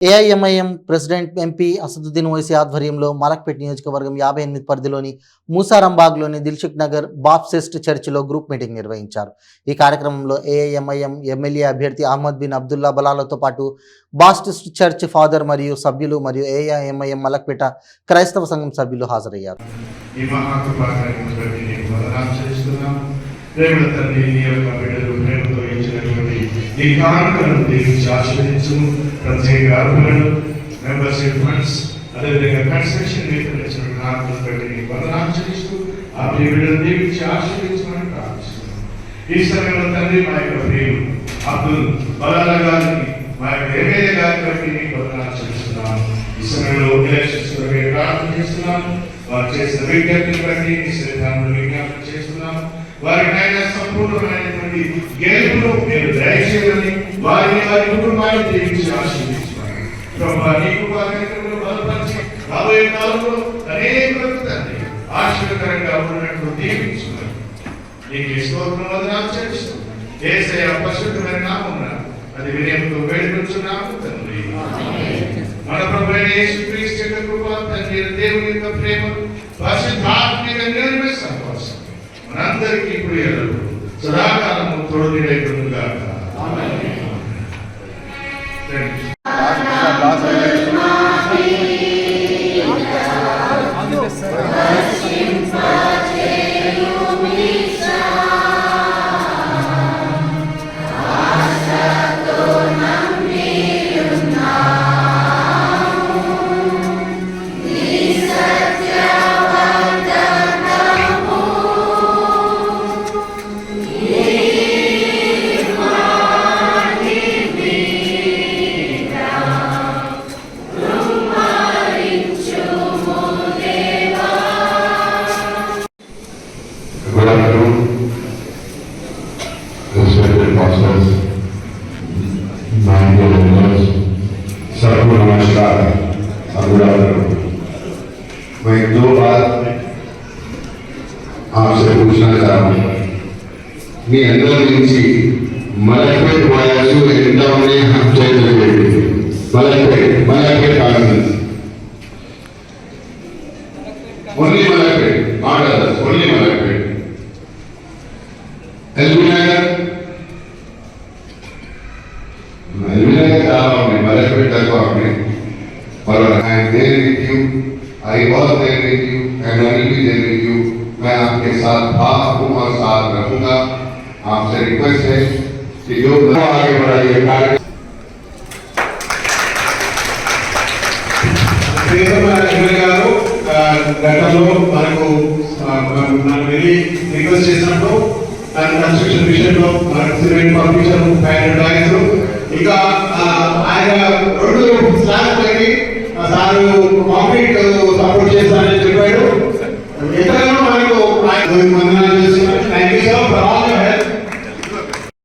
AIMIM president MP Asaduddin Owaisi ఆధ్వర్యంలో మలక్పేట్ నియోజకవర్గం 58 పరిధిలోని మూసారాంబాగ్లోని దిల్సుఖ్ నగర్ బాప్టిస్ట్ చర్చిలో గ్రూప్ మీటింగ్ నిర్వహించారు. ఈ కార్యక్రమంలో ఏఐఎంఐఎం ఎమ్మెల్యే అభ్యర్థి అహ్మద్ బిన్ అబ్దుల్లా బలాలతో పాటు బాప్టిస్ట్ చర్చ్ ఫాదర్ మరియు సభ్యులు మరియు ఏఐఎంఐఎం మలక్పేట క్రైస్తవ సంఘం సభ్యులు హాజరయ్యారు. ఈ కార్యక్రమం దీనికి ఆశీర్వదించును. ప్రత్యేక అర్హులను మెంబర్షిప్ ఫండ్స్ అదేవిధంగా కన్స్ట్రక్షన్ ఇచ్చిన కార్యక్రమం బట్టి నీకు వందనాలు చెల్లిస్తూ ఆ ప్రియులను దీవించి ఆశీర్వదించమని ప్రార్థిస్తున్నాను. ఈ సమయంలో తండ్రి మా యొక్క ప్రియులు అబ్దుల్ బలాలా గారికి మా యొక్క ఎమ్మెల్యే గారి బట్టి నీకు వందనాలు చెల్లిస్తున్నాను. ఈ సమయంలో ఎలక్షన్స్ ప్రార్థన చేస్తున్నాను. వారు చేసిన విజ్ఞప్తిని బట్టి నీ శ్రీరాములు విజ్ఞాపన చేస్తున్నాను. వారికైనా సంపూర్ణమైనటువంటి గెలుపును మీరు దయచేయాలని వారిని వారి కుటుంబాన్ని దీవించి ఆశీర్వదించమని ప్రభువా నీ కృపా కార్యక్రమంలో బలపరిచి రాబోయే కాలంలో అనేకులకు తండ్రి ఆశీర్వకరంగా ఉన్నట్లు దీవించుమని నీకు స్తోత్రం వందనాలు చెల్లిస్తూ యేసయ్య పరిశుద్ధమైన నామమున అది వినయంతో వేడుకొంచున్నాము తండ్రి. మన ప్రభువైన యేసుక్రీస్తు యొక్క కృప, తండ్రి దేవుని యొక్క ప్రేమ, పరిశుద్ధాత్మ నిర్మల సహవాసం మనందరికీ ప్రియులు సదాకాలము తోడుగా सबको नमस्कार। मैं दो बात आपसे पूछना चाहूँगा। మీ అందరి నుంచి మలక్పేట్ వయసు ఎంత ఉన్నాయి చేతులు పెట్టి మలక్పేట్ కాన్సెన్స్ only Malakpet not others only Malakpet LB Nagar చాలా ఉన్నాయి మలక్పేట్ తక్కువ ఉన్నాయి. I am there with you, I was there with you and I will be there with you. मैं आपके साथ था हूँ और साथ रहूँगा. आपसे रिक्वेस्ट है कि जो आगे बढ़ाइए कार्य గతంలో మనకు వెళ్ళి రిక్వెస్ట్ చేసినప్పుడు దాని కన్స్ట్రక్షన్ విషయంలో మనకు సిమెంట్ పంపించారు 500 బ్యాగ్స్. ఇంకా ఆయన 2 స్లాబ్స్ పైకి సార్ కాంక్రీట్